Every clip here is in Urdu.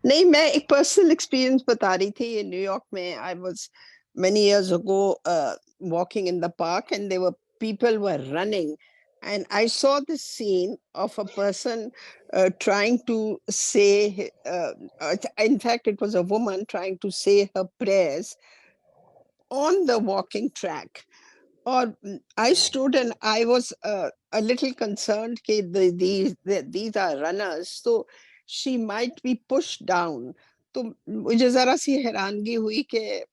نہیں، میں ایک پرسنل ایکسپیرئنس بتا رہی تھی. نیو یارک میں I was many years ago walking in the park and there were people were running and I saw this scene of a person trying to say in fact it was a woman trying to say her prayers on the walking track. Or I stood and I was a little concerned that these are runners, so she might be pushed down. تو مجھے ذرا سی حیرانگی ہوئی کہ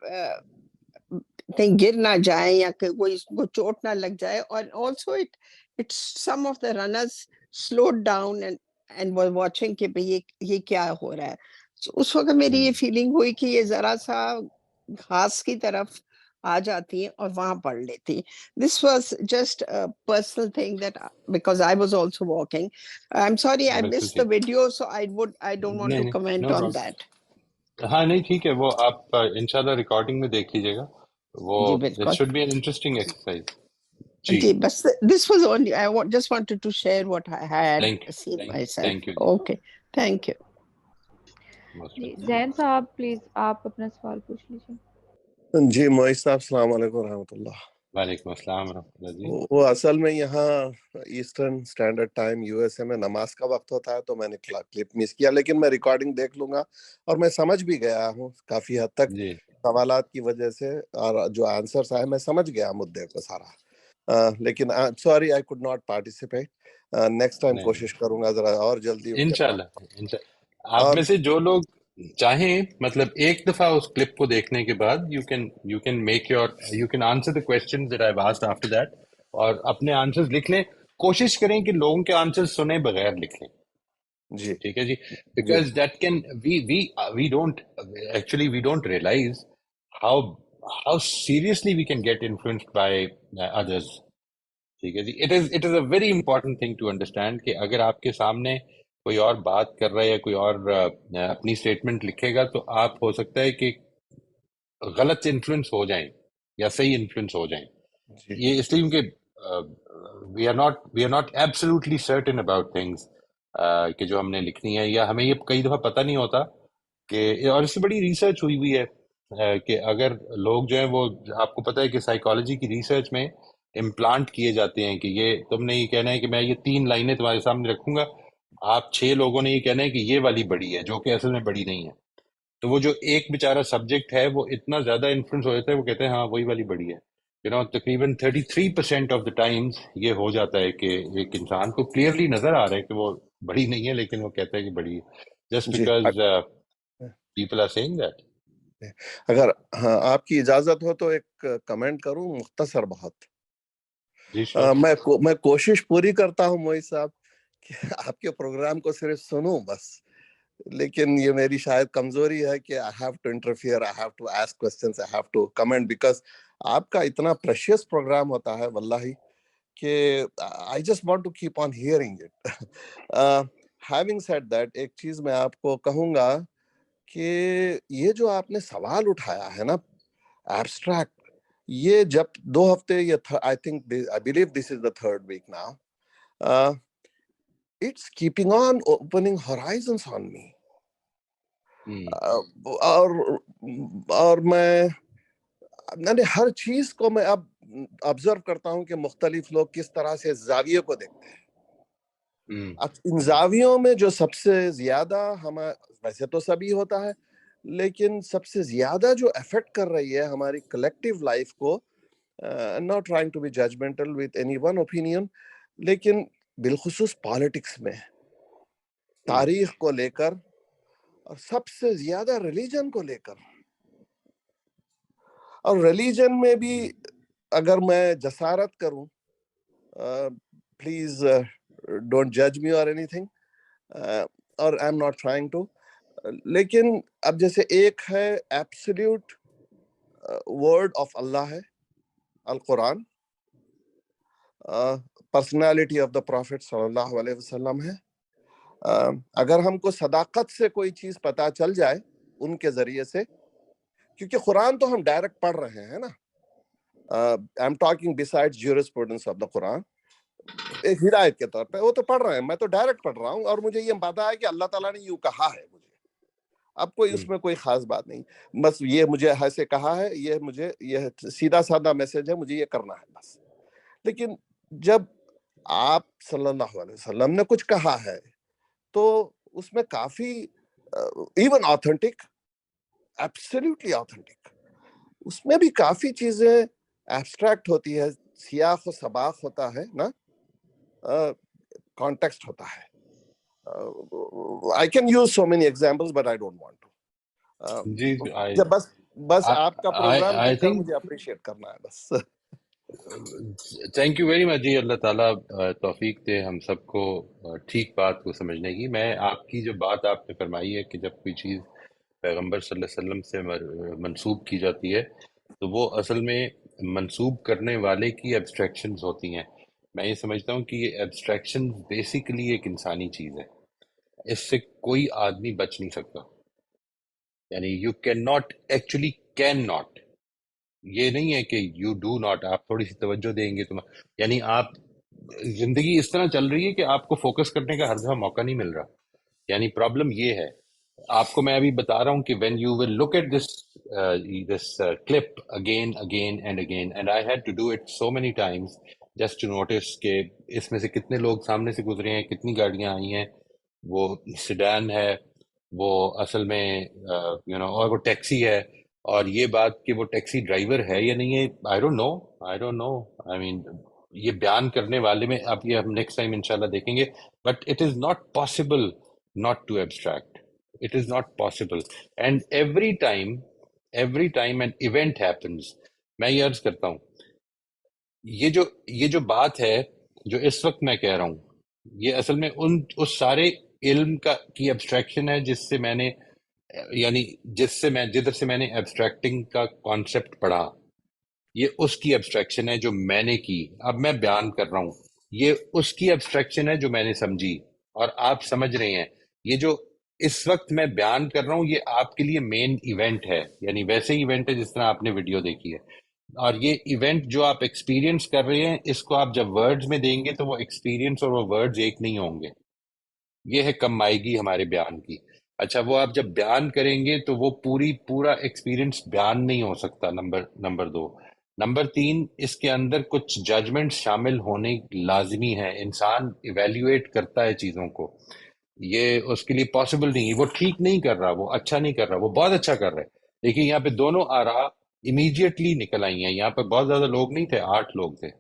کہیں گر نہ جائے یا کہ کوئی اس کو چوٹ نہ لگ جائے. اور also some of the runners slowed down and were watching کہ بھئی یہ کیا ہو رہا ہے. اس وقت میری یہ فیلنگ ہوئی کہ یہ ذرا سا گھاس کی طرف آ جاتی ہیں اور وہاں پڑھ لیتی. This was just a personal thing that because I was also walking. I'm sorry I missed the video, so I don't want to comment on that. ہاں نہیں ٹھیک ہے، وہ آپ انشاءاللہ ریکارڈنگ میں دیکھ لیجیے گا، وہ it should be an interesting exercise. جی بس this was only I just wanted to share what I had seen myself. Thank you. Okay, thank you. زین صاحب پلیز آپ اپنا سوال پوچھ لیجیے. جی معیز صاحب السلام علیکم ورحمۃ اللہ. وعلیکم السلام ورحمۃ اللہ. جی وہ اصل میں یہاں ایسٹرن اسٹینڈرڈ ٹائم USA میں نماز کا وقت ہوتا ہے تو میں نے کلپ مس کیا، لیکن میں ریکارڈنگ دیکھ لوں گا اور میں سمجھ بھی گیا ہوں کافی حد تک سوالات کی وجہ سے، اور جو آنسرس آئے میں سمجھ گیا مدعے کو سارا. لیکن sorry I could not participate. Next time کوشش کروں گا ذرا اور جلدی. انشاءاللہ آپ میں سے جو لوگ چاہیں مطلب ایک دفعہ اس کلپ کو دیکھنے کے بعد you can answer the questions that I've asked after that اور اپنے آنسرز لکھ لیں. کوشش کریں کہ لوگوں کے آنسر سنے بغیر لکھ لیں. جی ٹھیک ہے جی. because that can we don't realize how seriously we can get influenced by others. ٹھیک ہے جی. it is a very important thing to understand کہ اگر آپ کے سامنے کوئی اور بات کر رہا ہے یا کوئی اور اپنی اسٹیٹمنٹ لکھے گا تو آپ ہو سکتا ہے کہ غلط انفلوئنس ہو جائیں یا صحیح انفلوئنس ہو جائیں. یہ اس لیے کیونکہ we are not absolutely certain about things کہ جو ہم نے لکھنی ہے، یا ہمیں یہ کئی دفعہ پتہ نہیں ہوتا کہ، اور اس سے بڑی ریسرچ ہوئی ہے کہ اگر لوگ جو ہیں وہ، آپ کو پتہ ہے کہ سائیکالوجی کی ریسرچ میں امپلانٹ کیے جاتے ہیں کہ یہ تم نے یہ کہنا ہے کہ میں یہ 3 لائنیں تمہارے سامنے رکھوں گا، آپ 6 لوگوں نے یہ کہنا ہے کہ یہ والی بڑی ہے، جو کہ اصل میں بڑی نہیں ہے. تو وہ جو ایک بیچارہ سبجیکٹ ہے وہ اتنا زیادہ انفلوئنس ہو جاتا ہے، وہ کہتے ہیں ہاں وہی والی بڑی ہے. تقریباً 33% آف دا ٹائمز یہ ہو جاتا ہے کہ ایک انسان کو کلیئرلی نظر آ رہا ہے کہ وہ بڑی نہیں ہے لیکن وہ کہتا ہے کہ بڑی ہے، just because people are seeing that. اگر ہاں آپ کی اجازت ہو تو ایک کمنٹ کروں مختصر بہت. میں کوشش پوری کرتا ہوں معیز صاحب کہ آپ کے پروگرام کو صرف سنوں بس، لیکن یہ میری شاید کمزوری ہے کہ I have to interfere, I have to ask questions, I have to comment because آپ کا اتنا پریشیس پروگرام ہوتا ہے واللہ کہ I just want to keep on hearing it. Having said that, ایک چیز میں آپ کو کہوں گا کہ یہ جو آپ نے سوال اٹھایا ہے نا ایبسٹریکٹ، یہ جب 2 ہفتے I believe this is the 3rd week now, it's keeping on opening horizons on me. اور میں ہر چیز کو میں اب آبزرو کرتا ہوں کہ مختلف لوگ کس طرح سے زاویے کو دیکھتے ہیں. اب ان زاویوں میں جو سب سے زیادہ ویسے تو سبھی ہوتا ہے، لیکن سب سے زیادہ جو افیکٹ کر رہی ہے ہماری کلیکٹیو لائف کو، not trying to be judgmental with any one opinion، لیکن بالخصوص پالیٹکس میں، تاریخ کو لے کر، اور سب سے زیادہ ریلیجن کو لے کر. اور ریلیجن میں بھی اگر میں جسارت کروں، پلیز ڈونٹ جج می اور اینی تھنگ، اور I am not trying to, لیکن اب جیسے ایک ہے ایبسلیوٹ ورڈ آف اللہ ہے القرآن، پرسنالٹی آف دا پروفٹ صلی اللہ علیہ وسلم ہے. اگر ہم کو صداقت سے کوئی چیز پتہ چل جائے ان کے ذریعے سے، کیونکہ قرآن تو ہم ڈائریکٹ پڑھ رہے ہیں نا، I am talking beside jurisprudence of the Quran, ایک ہدایت کے طور پہ وہ تو پڑھ رہے ہیں، میں تو ڈائریکٹ پڑھ رہا ہوں اور مجھے یہ پتا ہے کہ اللہ تعالیٰ نے یوں کہا ہے مجھے، اب کوئی اس میں کوئی خاص بات نہیں, بس یہ مجھے ایسے کہا ہے, یہ مجھے یہ سیدھا سادہ میسج ہے, مجھے یہ کرنا ہے بس. لیکن جب آپ صلی اللہ علیہ وسلم نے کچھ کہا ہے تو اس میں کافی ایون آتھینٹک, ایبسلیوٹلی آتھینٹک, اس میں بھی کافی چیزیں ایبسٹریکٹ ہوتی ہے, سیاق و سباق ہوتا ہے نا, کانٹیکسٹ ہوتا ہے. I can use so many examples but I don't want to. جی بس آپ کا پروگرام I دیکھ کر think مجھے اپریشیٹ کرنا ہے بس. تھینک یو ویری مچ جی. اللہ تعالیٰ توفیق دے ہم سب کو ٹھیک بات کو سمجھنے کی. میں آپ کی جو بات آپ نے فرمائی ہے کہ جب کوئی چیز پیغمبر صلی اللہ علیہ وسلم سے منسوب کی جاتی ہے تو وہ اصل میں منسوب کرنے والے کی ایبسٹریکشنز ہوتی ہیں. میں یہ سمجھتا ہوں کہ یہ ایبسٹریکشن بیسیکلی ایک انسانی چیز ہے, اس سے کوئی آدمی بچ نہیں سکتا. یعنی you can not, actually can not, یہ نہیں ہے کہ یو ڈو ناٹ, آپ تھوڑی سی توجہ دیں گے تو یعنی آپ زندگی اس طرح چل رہی ہے کہ آپ کو فوکس کرنے کا ہر دفعہ موقع نہیں مل رہا. یعنی پرابلم یہ ہے. آپ کو میں ابھی بتا رہا ہوں کہ when you will look at this clip again and I had to do it so many times just to notice کہ اس میں سے کتنے لوگ سامنے سے گزرے ہیں, کتنی گاڑیاں آئی ہیں, وہ سیڈان ہے, وہ اصل میں اور وہ ٹیکسی ہے, اور یہ بات کہ وہ ٹیکسی ڈرائیور ہے یا نہیں ہے, آئی ڈونٹ نو. آئی مین یہ بیان کرنے والے میں, اب یہ ہم نیکسٹ ٹائم انشاءاللہ دیکھیں گے, but it is not possible not to abstract. It is not possible. And every time an event happens, میں یہ عرض کرتا ہوں, یہ جو بات ہے جو اس وقت میں کہہ رہا ہوں, یہ اصل میں اس سارے علم کی ایبسٹریکشن ہے جس سے میں نے, یعنی جدھر سے میں نے ایبسٹریکٹنگ کا کانسیپٹ پڑھا, یہ اس کی ایبسٹریکشن ہے جو میں نے کی. اب میں بیان کر رہا ہوں, یہ اس کی ایبسٹریکشن ہے جو میں نے سمجھی, اور آپ سمجھ رہے ہیں. یہ جو اس وقت میں بیان کر رہا ہوں یہ آپ کے لیے مین ایونٹ ہے, یعنی ویسے ہی ایونٹ ہے جس طرح آپ نے ویڈیو دیکھی ہے. اور یہ ایونٹ جو آپ ایکسپیرینس کر رہے ہیں, اس کو آپ جب ورڈز میں دیں گے تو وہ ایکسپیرینس اور وہ ورڈز ایک نہیں ہوں گے. یہ ہے کم آئیگی ہمارے بیان کی. اچھا, وہ آپ جب بیان کریں گے تو وہ پورا ایکسپیرینس بیان نہیں ہو سکتا. نمبر 2. نمبر 3, اس کے اندر کچھ ججمنٹ شامل ہونے لازمی ہیں. انسان ایویلیویٹ کرتا ہے چیزوں کو, یہ اس کے لیے پاسبل نہیں. وہ ٹھیک نہیں کر رہا, وہ اچھا نہیں کر رہا, وہ بہت اچھا کر رہا ہے. دیکھیے یہاں پہ دونوں آراء امیڈیٹلی نکل آئی ہیں. یہاں پہ بہت زیادہ لوگ نہیں تھے, 8 لوگ تھے.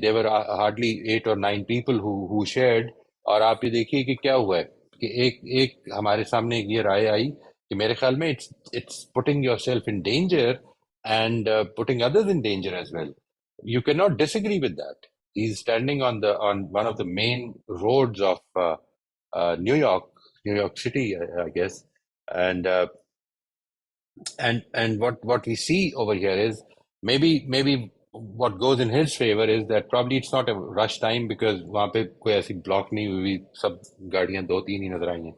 There were hardly 8 or 9 people who shared. اور آپ یہ دیکھیے کہ کیا ہوا ہے کہ ایک ہمارے سامنے ایک یہ رائے آئی کہ میرے خیال میں it's putting yourself in danger and putting others in danger as well. You cannot disagree with that. He's standing on one of the main roads of New York City, I guess. And what we see over here is maybe what goes in his favor is that probably it's not a rush time because وہاں پہ کوئی ایسی بلاک نہیں ہوئی, سب گاڑیاں 2-3 ہی نظر آئی ہیں.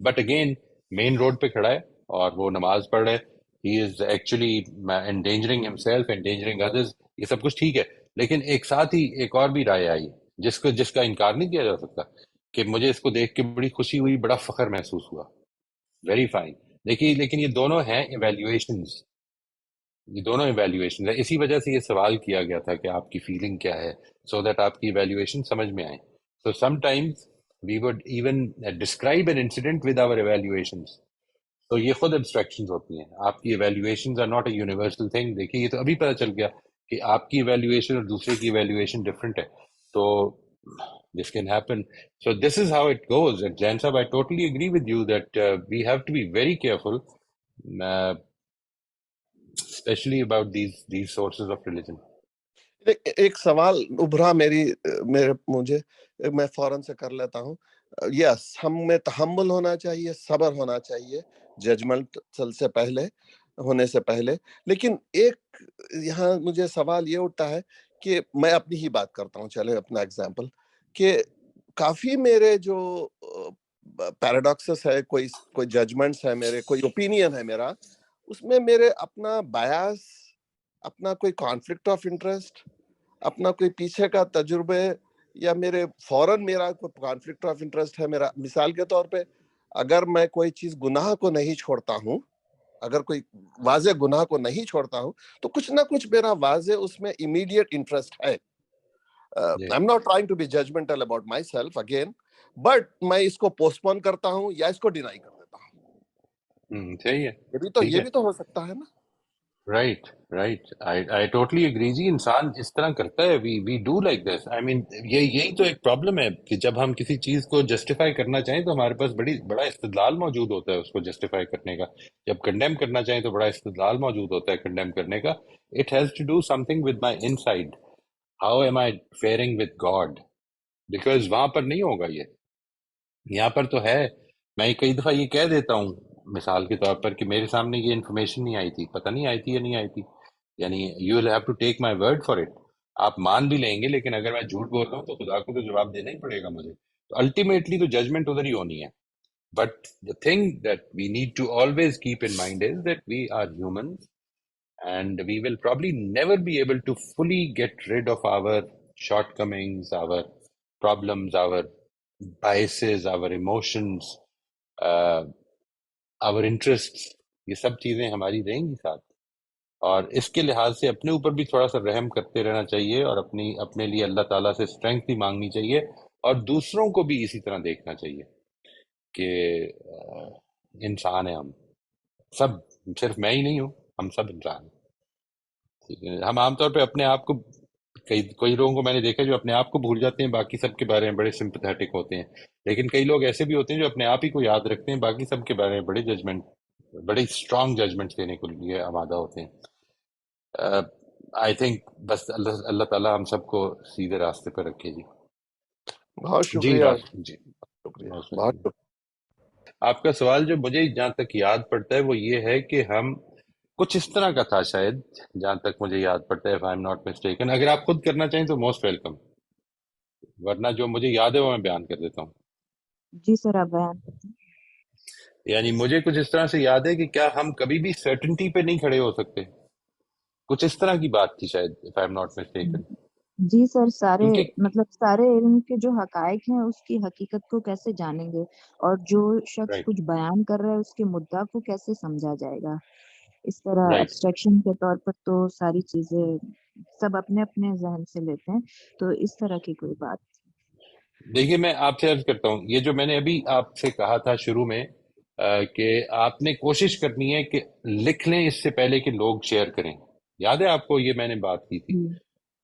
بٹ اگین مین روڈ پہ کھڑا ہے اور وہ نماز پڑھ رہا ہے. He is actually endangering himself, endangering others. یہ سب کچھ ٹھیک ہے, لیکن ایک ساتھ ہی ایک اور بھی رائے آئی جس کا انکار نہیں کیا جا سکتا کہ مجھے اس کو دیکھ کے بڑی خوشی ہوئی, بڑا فخر محسوس ہوا. Very fine. دیکھیے لیکن یہ دونوں ہیں ایویلیویشنز, یہ دونوں ایویلیویشن ہے. اسی وجہ سے یہ سوال کیا گیا تھا کہ آپ کی فیلنگ کیا ہے, سو دیٹ آپ کی ایویلیویشن سمجھ میں آئے. So sometimes we would even describe an incident with our evaluations. تو یہ خود ایبسٹریکشنز ہوتی ہیں. آپ کی evaluations are not a universal thing. دیکھیے یہ تو ابھی پتہ چل گیا کہ آپ کی ایویلیویشن اور دوسرے کی ایویلیویشن ڈفرینٹ ہے. تو this can happen. So this is how it goes. And Jain Sahab, I totally agree with you that we have to be very careful, especially about these sources of religion. ایک سوال ابھرا مجھے, میں فوراً سے کر لیتا ہوں. یس, ہم میں تحمل ہونا چاہیے, صبر ہونا چاہیے ججمنٹ ہونے سے پہلے. لیکن ایک یہاں مجھے سوال یہ اٹھتا ہے کہ میں اپنی ہی بات کرتا ہوں, چلے اپنا ایگزامپل, کہ کافی میرے جو پیراڈاکسز ہے, کوئی ججمنٹس ہے میرے, کوئی اوپینین ہے میرا, اس میں میرے اپنا بایاس, اپنا کوئی کانفلکٹ آف انٹرسٹ, اپنا کوئی پیچھے کا تجربے, یا میرا کوئی کانفلکٹ آف انٹرسٹ ہے میرا. مثال کے طور پہ اگر میں کوئی چیز گناہ کو نہیں چھوڑتا ہوں، اگر کوئی واضح گناہ کو نہیں چھوڑتا ہوں تو کچھ نہ کچھ میرا واضح اس میں امیڈیٹ انٹرسٹ ہے. جی I'm not trying to be judgmental about myself again, but میں اس کو پوسٹ پون کرتا ہوں یا اس کو ڈینائی کر دیتا ہوں. صحیح ہے یہ ٹھیک ہے بھی تو ہو سکتا ہے نا. Right right I totally agree جی. انسان اس طرح کرتا ہے. We do like this. آئی مین یہی تو ایک پرابلم ہے کہ جب ہم کسی چیز کو جسٹیفائی کرنا چاہیں تو ہمارے پاس بڑا استدلال موجود ہوتا ہے اس کو جسٹیفائی کرنے کا. جب کنڈیم کرنا چاہیں تو بڑا استدلال موجود ہوتا ہے کنڈیم کرنے کا. It has to do something with my inside. How am I fearing with God? Because وہاں پر نہیں ہوگا یہ. یہاں پر تو ہے. میں کئی دفعہ یہ کہہ دیتا ہوں مثال کے طور پر کہ میرے سامنے یہ انفارمیشن نہیں آئی تھی. پتہ نہیں آئی تھی یا نہیں آئی تھی. یعنی you will have to take my word for it. آپ مان بھی لیں گے لیکن اگر میں جھوٹ بول رہا ہوں تو خدا کو تو جواب دینا ہی پڑے گا مجھے. تو الٹیمیٹلی تو ججمنٹ ادھر ہی ہونی ہے. But the thing that we need to always keep in mind is that we are humans and we will probably never be able to fully get rid of our shortcomings, our problems, our biases, our emotions, our interests. یہ سب چیزیں ہماری رہیں گی ساتھ. اور اس کے لحاظ سے اپنے اوپر بھی تھوڑا سا رحم کرتے رہنا چاہیے اور اپنے لیے اللہ تعالیٰ سے اسٹرینتھ بھی مانگنی چاہیے اور دوسروں کو بھی اسی طرح دیکھنا چاہیے کہ انسان ہیں ہم سب. صرف میں ہی نہیں ہوں، ہم سب انسان ہیں. ٹھیک ہے. ہم عام طور پہ اپنے آپ کو کئی لوگوں کو میں نے دیکھا جو اپنے آپ کو بھول جاتے ہیں، باقی سب کے بارے میں بڑے سمپتھیٹک ہوتے ہیں. لیکن کئی لوگ ایسے بھی ہوتے ہیں جو اپنے آپ ہی کو یاد رکھتے ہیں، باقی سب کے بارے میں بڑے اسٹرانگ ججمنٹ دینے کے لیے آمادہ ہوتے ہیں. آئی تھنک بس اللہ تعالیٰ ہم سب کو سیدھے راستے پہ رکھے جی. بہت جی شکریہ. جی شکریہ بہت بہت شکریہ. آپ کا سوال جو مجھے جہاں تک یاد پڑتا ہے وہ یہ ہے کہ ہم کچھ اس طرح کا تھا شاید، جہاں تک مجھے یاد پڑتا ہے. if I'm not mistaken. اگر آپ خود کرنا چاہیں تو موسٹ ویلکم، ورنہ جو مجھے یاد ہے وہ میں بیان کر دیتا ہوں. جی سر آپ بیان کریں. یعنی مجھے کچھ اس طرح سے یاد ہے کہ کیا ہم کبھی بھی سرٹنٹی پہ نہیں کھڑے ہو سکتے. کچھ اس طرح کی بات تھی شاید if I'm not mistaken. جی سر سارے کیونکہ سارے علم کے جو حقائق ہیں اس کی حقیقت کو کیسے جانیں گے، اور جو شخص رائٹ کچھ بیان کر رہا ہے اس کے مدعا کو کیسے سمجھا جائے گا. اس طرح رائٹ. ایبسٹریکشن کے طور پر تو ساری چیزیں سب اپنے اپنے ذہن سے لیتے ہیں، تو اس طرح کی کوئی بات. دیکھیے میں آپ سے عرض کرتا ہوں، یہ جو میں نے ابھی آپ سے کہا تھا شروع میں کہ آپ نے کوشش کرنی ہے کہ لکھ لیں اس سے پہلے کہ لوگ شیئر کریں. یاد ہے آپ کو یہ میں نے بات کی تھی؟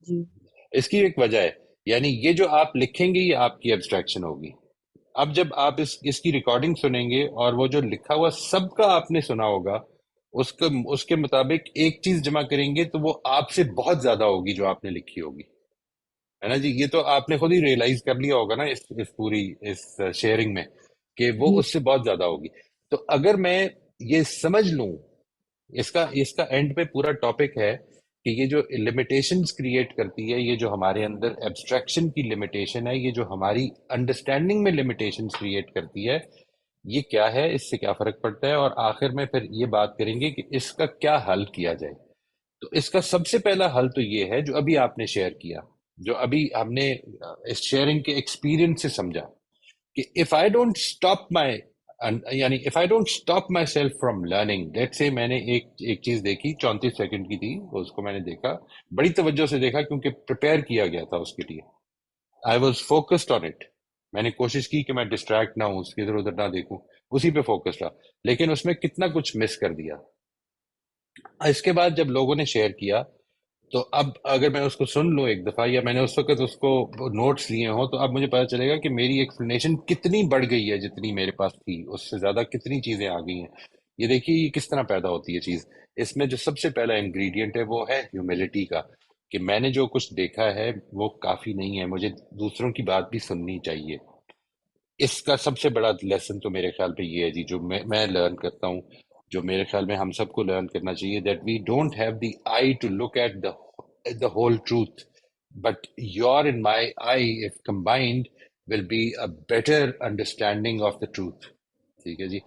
جی اس کی ایک وجہ ہے. یعنی یہ جو آپ لکھیں گے یہ آپ کی ایبسٹریکشن ہوگی. اب جب آپ اس کی ریکارڈنگ سنیں گے اور وہ جو لکھا ہوا سب کا آپ نے سنا ہوگا، اس کے مطابق ایک چیز جمع کریں گے تو وہ آپ سے بہت زیادہ ہوگی جو آپ نے لکھی ہوگی، ہے نا جی. یہ تو آپ نے خود ہی ریئلائز کر لیا ہوگا نا اس پوری شیئرنگ میں کہ وہ جی اس سے بہت زیادہ ہوگی. تو اگر میں یہ سمجھ لوں، اس کا اینڈ پہ پورا ٹاپک ہے کہ یہ جو لمیٹیشنز کریٹ کرتی ہے، یہ جو ہمارے اندر ایبسٹریکشن کی لمیٹیشن ہے، یہ جو ہماری انڈرسٹینڈنگ میں لمیٹیشنز کریٹ کرتی ہے، یہ کیا ہے، اس سے کیا فرق پڑتا ہے، اور آخر میں پھر یہ بات کریں گے کہ اس کا کیا حل کیا جائے. تو اس کا سب سے پہلا حل تو یہ ہے جو ابھی آپ نے شیئر کیا، جو ابھی ہم نے اس شیئرنگ کے ایکسپیرینس سے سمجھا کہ if I don't stop myself from learning. let's say میں نے ایک چیز دیکھی 34 سیکنڈ کی تھی، اس کو میں نے دیکھا، بڑی توجہ سے دیکھا کیونکہ پریپیئر کیا گیا تھا اس کے لیے. I was focused on it. میں نے کوشش کی کہ میں ڈسٹریکٹ نہ ہوں، اس کے ادھر ادھر نہ دیکھوں، اسی پہ فوکس رہا. لیکن اس میں کتنا کچھ مس کر دیا. اس کے بعد جب لوگوں نے شیئر کیا تو اب اگر میں اس کو سن لوں ایک دفعہ، یا میں نے اس وقت اس کو نوٹس لیے ہوں، تو اب مجھے پتا چلے گا کہ میری ایکسپلینیشن کتنی بڑھ گئی ہے، جتنی میرے پاس تھی اس سے زیادہ کتنی چیزیں آ گئی ہیں. یہ دیکھیے یہ کس طرح پیدا ہوتی ہے چیز. اس میں جو سب سے پہلا انگریڈینٹ ہے وہ ہے ہیوملٹی کا، کہ میں نے جو کچھ دیکھا ہے وہ کافی نہیں ہے، مجھے دوسروں کی بات بھی سننی چاہیے. اس کا سب سے بڑا لیسن تو میرے خیال پہ یہ ہے جی، جو میں لرن کرتا ہوں، جو میرے خیال میں ہم سب کو لرن کرنا چاہیے، that we don't have the eye to look at the whole truth, but your and my eye if combined will be a better understanding of the truth. ٹھیک ہے جی.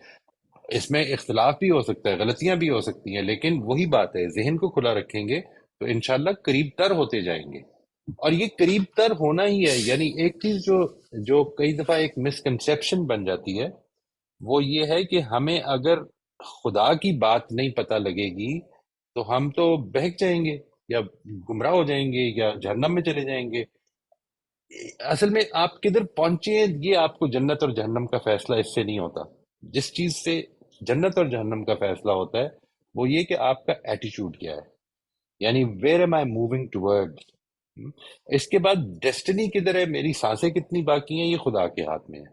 اس میں اختلاف بھی ہو سکتا ہے، غلطیاں بھی ہو سکتی ہیں، لیکن وہی بات ہے، ذہن کو کھلا رکھیں گے تو انشاءاللہ قریب تر ہوتے جائیں گے. اور یہ قریب تر ہونا ہی ہے. یعنی ایک چیز جو کئی دفعہ ایک مسکنسیپشن بن جاتی ہے وہ یہ ہے کہ ہمیں اگر خدا کی بات نہیں پتہ لگے گی تو ہم تو بہک جائیں گے یا گمراہ ہو جائیں گے یا جہنم میں چلے جائیں گے. اصل میں آپ کدھر پہنچے ہیں یہ آپ کو جنت اور جہنم کا فیصلہ اس سے نہیں ہوتا. جس چیز سے جنت اور جہنم کا فیصلہ ہوتا ہے وہ یہ کہ آپ کا ایٹیچیوڈ کیا ہے, یعنی where am I moving toward. اس کے بعد ڈیسٹنی کدھر ہے, میری سانسیں کتنی باقی ہیں, یہ خدا کے ہاتھ میں ہے.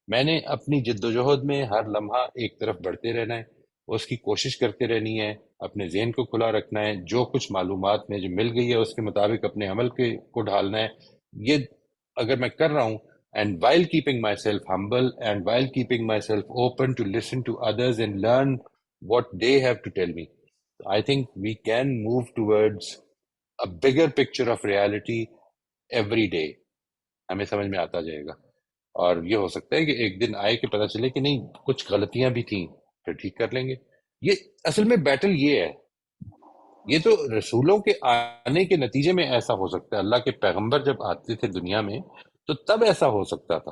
میں نے اپنی جد و جہد میں ہر لمحہ ایک طرف بڑھتے رہنا ہے, اس کی کوشش کرتے رہنی ہے, اپنے ذہن کو کھلا رکھنا ہے, جو کچھ معلومات میں جو مل گئی ہے اس کے مطابق اپنے عمل کو ڈھالنا ہے. یہ اگر میں کر رہا ہوں, and while keeping myself humble and while keeping myself open to listen to others and learn what they have to tell me, I think we can move towards a bigger picture of reality every day. ہمیں سمجھ میں آتا جائے گا, اور یہ ہو سکتا ہے کہ ایک دن آئے کہ پتہ چلے کہ نہیں کچھ غلطیاں بھی تھیں, پھر ٹھیک کر لیں گے. یہ اصل میں بیٹل یہ ہے, یہ تو رسولوں کے آنے کے نتیجے میں ایسا ہو سکتا ہے. اللہ کے پیغمبر جب آتے تھے دنیا میں تو تب ایسا ہو سکتا تھا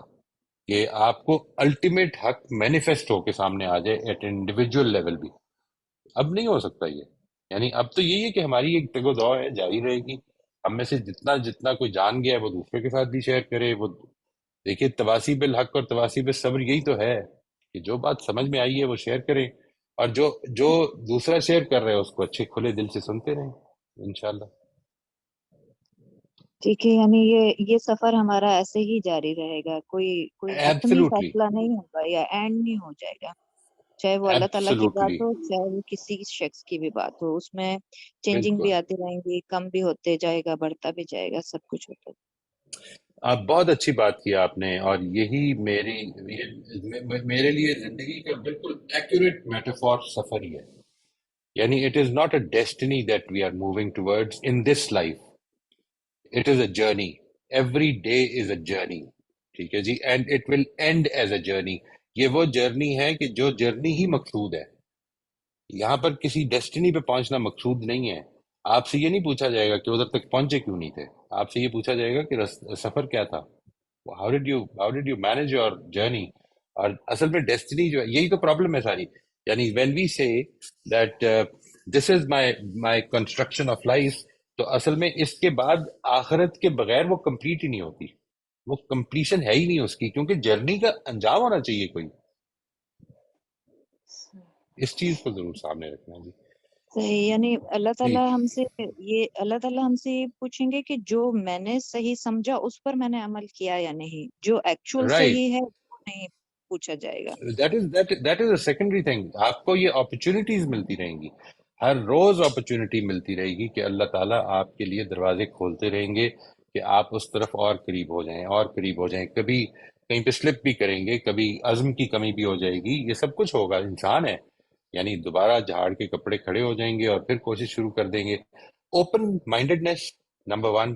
کہ آپ کو الٹیمیٹ حق مینیفیسٹ ہو کے سامنے آ جائے ایٹ انڈیویجول لیول بھی. اب نہیں ہو سکتا یہ. یعنی اب تو یہی ہے کہ ہماری ایک تگ و دو ہے, جاری رہے گی. ہم میں سے جتنا جتنا کوئی جان گیا ہے وہ دوسرے کے ساتھ بھی شیئر کرے. وہ دیکھیے تواسی بالحق اور تواسی بالصبر یہی تو ہے کہ جو بات سمجھ میں آئی ہے وہ شیئر کریں, اور جو دوسرا شیئر کر رہے ہیں اس کو اچھے کھلے دل سے سنتے رہیں انشاءاللہ. ٹھیک ہے، یعنی یہ سفر ہمارا ایسے ہی جاری رہے گا، کوئی حتمی ایبسلوٹلی, فیصلہ نہیں ہوگا یا اینڈ نہیں ہو جائے گا، چاہے وہ اللہ تعالیٰ کی ایبسلوٹلی. بات ہو چاہے وہ کسی شخص کی بھی بات ہو، اس میں چینجنگ بالکل, بھی آتی رہیں گی، کم بھی ہوتے جائے گا، بڑھتا بھی جائے گا، سب کچھ ہوتا ہے۔ آپ بہت اچھی بات کی آپ نے, اور یہی میرے لیے زندگی کا بالکل ایکوریٹ میٹافور سفر ہی ہے. یعنی it is not a destiny that we are moving towards in this life, it is a journey. Every day is a journey. ٹھیک ہے جی, and it will end as a journey. یہ وہ جرنی ہے کہ جو جرنی ہی مقصود ہے. یہاں پر کسی ڈیسٹنی پہ پہنچنا مقصود نہیں ہے. آپ سے یہ نہیں پوچھا جائے گا کہ ادھر تک پہنچے کیوں نہیں تھے, آپ سے یہ پوچھا جائے گا کہ سفر کیا تھا, how did you manage your journey. اور اصل میں ڈیسٹنی جو ہے یہی تو پرابلم ہے ساری. یعنی وین وی سے that this is my construction of life, تو اصل میں اس کے بعد آخرت کے بغیر وہ کمپلیٹ ہی نہیں ہوتی, وہ کمپلیشن ہے ہی نہیں اس کی, کیونکہ جرنی کا انجام ہونا چاہیے کوئی. اس چیز کو ضرور سامنے رکھنا جی. صحیح، یعنی اللہ جی تعالیٰ ہم سے یہ پوچھیں گے کہ جو میں نے صحیح سمجھا اس پر میں نے عمل کیا یا نہیں، جو ایکچوئل رائٹ, صحیح ہے وہ نہیں پوچھا جائے گا۔ That is a secondary thing. آپ کو یہ اپرچونٹیز ملتی رہیں گی, ہر روز اپرچونٹی ملتی رہے گی کہ اللہ تعالیٰ آپ کے لیے دروازے کھولتے رہیں گے کہ آپ اس طرف اور قریب ہو جائیں اور قریب ہو جائیں. کبھی کہیں پہ سلپ بھی کریں گے, کبھی عزم کی کمی بھی ہو جائے گی, یہ سب کچھ ہوگا, انسان ہے. یعنی دوبارہ جھاڑ کے کپڑے کھڑے ہو جائیں گے اور پھر کوشش شروع کر دیں گے. اوپن مائنڈڈنیس نمبر 1,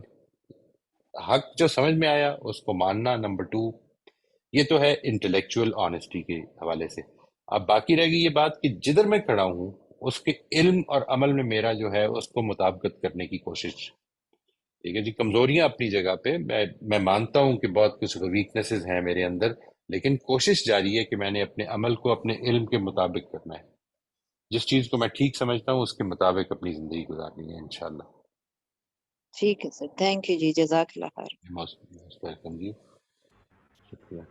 حق جو سمجھ میں آیا اس کو ماننا نمبر 2. یہ تو ہے انٹلیکچوئل آنےسٹی کے حوالے سے. اب باقی رہ گئی یہ بات کہ جدھر میں کھڑا ہوں اس کے علم اور عمل میں میرا جو ہے اس کو مطابقت کرنے کی کوشش. ٹھیک ہے جی, کمزوریاں اپنی جگہ پہ, میں مانتا ہوں کہ بہت کچھ ویکنیسز ہیں میرے اندر, لیکن کوشش جاری ہے کہ میں نے اپنے عمل کو اپنے علم کے مطابق کرنا ہے. جس چیز کو میں ٹھیک سمجھتا ہوں اس کے مطابق اپنی زندگی گزارنی ہے انشاءاللہ. ٹھیک ہے سر، تھینک یو جی، جزاک اللہ خیر۔ موسٹ ویلکم جی, شکریہ.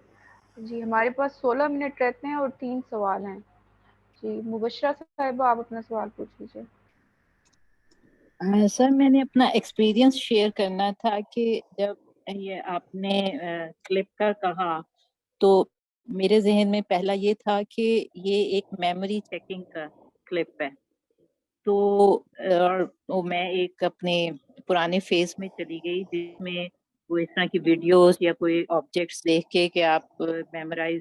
جی ہمارے پاس 16 منٹ رہتے ہیں اور 3 سوال ہیں. جی مبشرہ صاحبہ آپ اپنا سوال پوچھ لیجیے. سر میں نے اپنا ایکسپیرینس شیئر کرنا تھا کہ جب یہ آپ نے کلپ کا کہا تو میرے ذہن میں پہلا یہ تھا کہ یہ ایک میموری چیکنگ کا کلپ ہے. تو اور میں ایک اپنے پرانے فیز میں چلی گئی جس میں وہ اس طرح کی ویڈیوز یا کوئی آبجیکٹس دیکھ کے کہ آپ میمورائز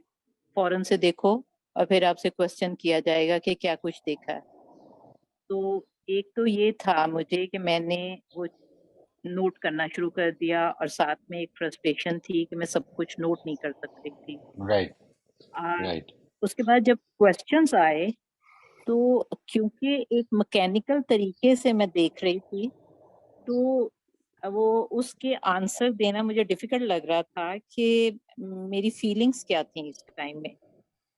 فوراً سے دیکھو اور پھر آپ سے کوسچن کیا جائے گا کہ کیا کچھ دیکھا ہے. تو ایک تو یہ تھا مجھے کہ میں نے وہ نوٹ کرنا شروع کر دیا اور ساتھ میں ایک فرسٹریشن تھی کہ میں سب کچھ نوٹ نہیں کر سکتی تھی. رائٹ اور رائٹ. اس کے بعد جب کوسچنس آئے تو کیونکہ ایک مکینیکل طریقے سے میں دیکھ رہی تھی تو وہ اس کے آنسر دینا مجھے ڈیفیکلٹ لگ رہا تھا کہ میری فیلنگس کیا تھیں اس ٹائم میں.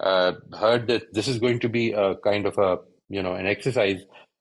heard that this is going to be a kind of a an exercise,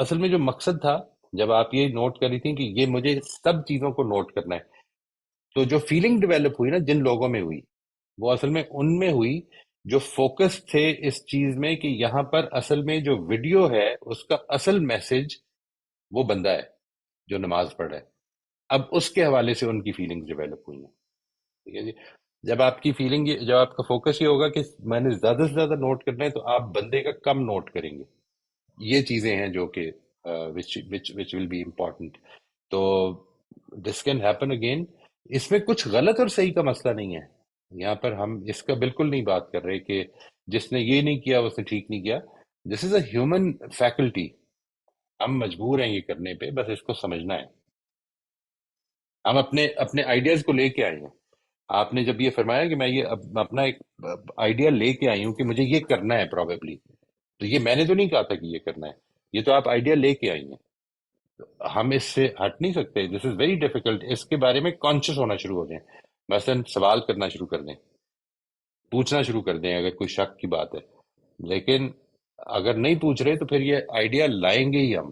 اصل میں جو مقصد تھا جب آپ یہ نوٹ کر رہی تھی کہ یہ مجھے سب چیزوں کو نوٹ کرنا ہے، تو جو فیلنگ ڈیولپ ہوئی نا جن لوگوں میں ہوئی، وہ اصل میں ان میں ہوئی جو فوکس تھے اس چیز میں کہ یہاں پر اصل میں جو ویڈیو ہے اس کا اصل میسج وہ بندہ ہے جو نماز پڑھ رہا ہے. اب اس کے حوالے سے ان کی فیلنگز ڈیولپ ہوئی ہیں. ٹھیک ہے جی. جب آپ کی فیلنگ، جب آپ کا فوکس یہ ہوگا کہ میں نے زیادہ سے زیادہ نوٹ کرنا ہے، تو آپ بندے کا کم نوٹ کریں گے. یہ چیزیں ہیں جو کہ which will be important. تو دس کین ہیپن اگین. اس میں کچھ غلط اور صحیح کا مسئلہ نہیں ہے. یہاں پر ہم اس کا بالکل نہیں بات کر رہے کہ جس نے یہ نہیں کیا اس نے ٹھیک نہیں کیا. دس از اے ہیومن فیکلٹی. ہم مجبور ہیں یہ کرنے پہ، بس اس کو سمجھنا ہے. ہم اپنے اپنے آئیڈیاز کو لے کے آئے ہیں. آپ نے جب یہ فرمایا کہ میں یہ اپنا ایک آئیڈیا لے کے آئی ہوں کہ مجھے یہ کرنا ہے پروبیبلی، تو یہ میں نے تو نہیں کہا تھا کہ یہ کرنا ہے، یہ تو آپ آئیڈیا لے کے آئی ہیں. ہم اس سے ہٹ نہیں سکتے. دس از ویری ڈیفیکلٹ. اس کے بارے میں کانشیس ہونا شروع ہو جائیں. مثلاً سوال کرنا شروع کر دیں، پوچھنا شروع کر دیں اگر کوئی شک کی بات ہے. لیکن اگر نہیں پوچھ رہے تو پھر یہ آئیڈیا لائیں گے ہی ہم.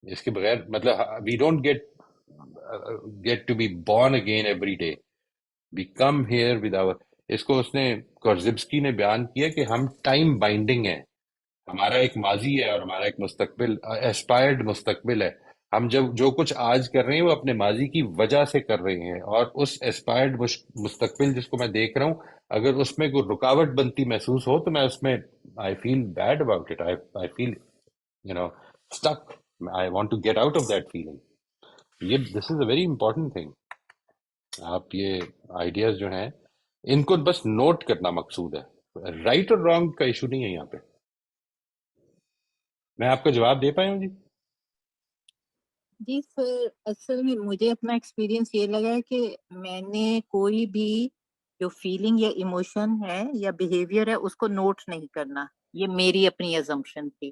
اس کے بغیر مطلب we don't get to be born again every day. We come here with our. اس کو اس نے کورزبسکی نے بیان کیا کہ ہم ٹائم بائنڈنگ ہیں. ہمارا ایک ماضی ہے اور ہمارا ایک مستقبل، ایسپائرڈ مستقبل ہے. ہم جب جو کچھ آج کر رہے ہیں وہ اپنے ماضی کی وجہ سے کر رہے ہیں، اور اس ایسپائرڈ مستقبل جس کو میں دیکھ رہا ہوں، اگر اس میں کوئی رکاوٹ بنتی محسوس ہو تو میں اس میں I feel bad about it. I feel stuck. I want to get out of that feeling. یہ this is a very important thing. آپ یہ آئیڈیاز جو ہیں ان کو بس نوٹ کرنا مقصود ہے. رائٹ اور رانگ کا ایشو نہیں ہے یہاں پہ. میں آپ کا جواب دے پایا ہوں جی؟ جی سر، اصل میں مجھے اپنا ایکسپیرینس یہ لگا ہے کہ میں نے کوئی بھی جو فیلنگ یا ایموشن ہے یا بیہیویئر ہے اس کو نوٹ نہیں کرنا. یہ میری اپنی ازمپشن تھی،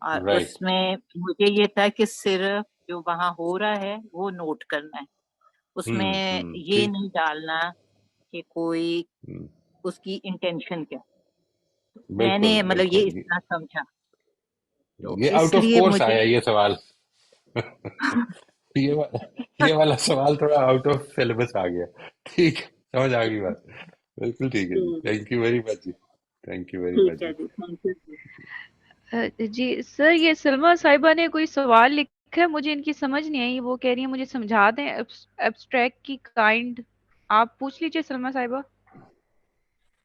اور رائٹ. اس میں مجھے یہ تھا کہ صرف جو وہاں ہو رہا ہے وہ نوٹ کرنا ہے. اس میں یہ ٹھیک. نہیں ڈالنا کہ کوئی ہم، اس کی انٹینشن کیا. میں نے بالکل مطلب یہ بالکل. اس طرح سمجھا، تو یہ اس آؤٹ آف لیے کورس مجھے آیا یہ سوال. یہ والا سوال تھوڑا آؤٹ آف سلیبس آ گیا. ٹھیک، سمجھ آ گئی بات. بالکل ٹھیک ہے جی. تھینک یو ویری مچ جی. تھینک یو ویری مچ ٹھیک جی. ہے جی، تھینک یو. جی سر، یہ سلمہ صاحبہ نے کوئی سوال لکھا ہے، مجھے ان کی سمجھ نہیں آئی. وہ کہہ رہی ہیں مجھے سمجھا دیں ایبسٹریکٹ کی کائنڈ. آپ پوچھ لیجئے سلمہ صاحبہ.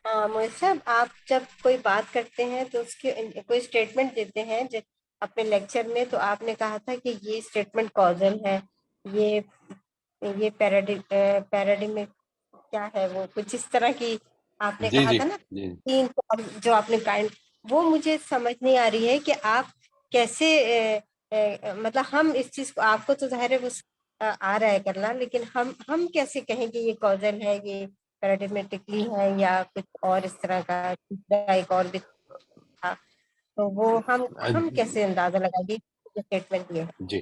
موئز صاحب، آپ جب کوئی بات کرتے ہیں تو اس کی کوئی اسٹیٹمنٹ دیتے ہیں اپنے لیکچر میں، تو آپ نے کہا تھا کہ یہ اسٹیٹمنٹ کازل ہے، یہ پیراڈیمک کیا ہے، وہ کچھ اس طرح کی آپ نے جی کہا جی تھا نا. جی. تین جو آپ نے کائنڈ، وہ مجھے سمجھ نہیں آ رہی ہے کہ آپ کیسے مطلب ہم اس چیز کو، آپ کو تو ظاہر ہے وہ آ رہا ہے کرنا، لیکن ہم کیسے کہیں گے یہ کازل ہے، یہ پیراڈیمیٹکلی ہے، یا کچھ اور اس طرح کا ایک اور بھی تھا. تو وہ ہم کیسے اندازہ لگائیں گے اسٹیٹمنٹ یہ ہے. جی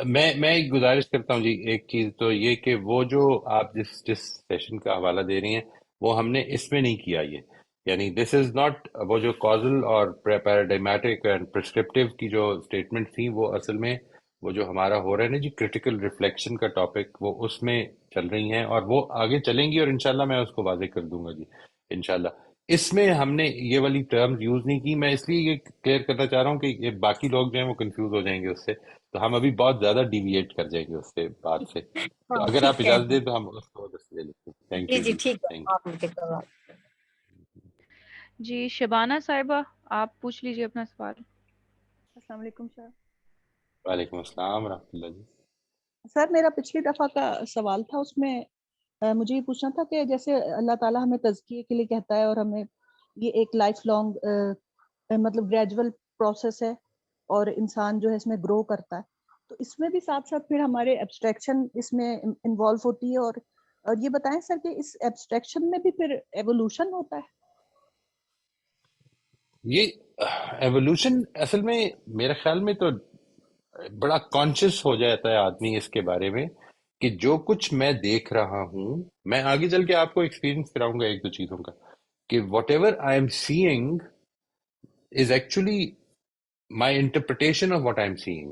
میں ایک گزارش کرتا ہوں جی. ایک چیز تو یہ کہ وہ جو آپ جس سیشن کا حوالہ دے رہی ہیں وہ ہم نے اس میں نہیں کیا. یہ یعنی دس از ناٹ وہ جو کازل اور پیراڈائمیٹک اینڈ پرسکرپٹیو کی جو اسٹیٹمنٹ تھیں، وہ اصل میں وہ جو ہمارا ہو رہا ہے نا جی کرٹیکل ریفلیکشن کا ٹاپک، وہ اس میں چل رہی ہیں اور وہ آگے چلیں گی، اور انشاءاللہ میں اس کو واضح کر دوں گا جی انشاءاللہ. اس میں ہم نے یہ والی ٹرمز یوز نہیں کی. میں اس لیے یہ کلیئر کرنا چاہ رہا ہوں کہ یہ باقی لوگ جو ہیں وہ کنفیوز ہو جائیں گے اس سے. تو ہم ابھی بہت زیادہ ڈیویٹ کر جائیں گے اس سے بات سے. تو ہاں اگر آپ ٹھیک ہے. اجازت دیں تو ہم اس کو لے لیتے ہیں. تھینک جی یو جی جی. ٹھیک ہے، تھینک آپ مجھے کروا. جی شبانہ صاحبہ، آپ پوچھ لیجئے اپنا سوال. السلام علیکم سر. یو. وعلیکم السلام ورحمۃ اللہ جی. سر میرا پچھلی دفعہ کا سوال تھا، اس میں مجھے یہ پوچھنا تھا کہ جیسے اللہ تعالیٰ ہمیں تزکیے کے لیے کہتا ہے، اور ہمیں یہ ایک لائف لانگ مطلب گریجول پروسیس ہے، اور انسان جو ہے اس میں گرو کرتا ہے، تو اس میں بھی ساتھ ساتھ پھر ہمارے ایبسٹریکشن اس میں انوالو ہوتی ہے. اور یہ بتائیں سر کہ اس ایبسٹریکشن میں بھی پھر ایوولوشن ہوتا ہے؟ یہ ایوولوشن اصل میں میرے خیال میں تو بڑا کانشیس ہو جاتا ہے آدمی اس کے بارے میں کہ جو کچھ میں دیکھ رہا ہوں، میں آگے چل کے آپ کو ایکسپیرینس کراؤں گا ایک دو چیزوں کا، کہ whatever I am seeing is actually my interpretation of what I'm seeing.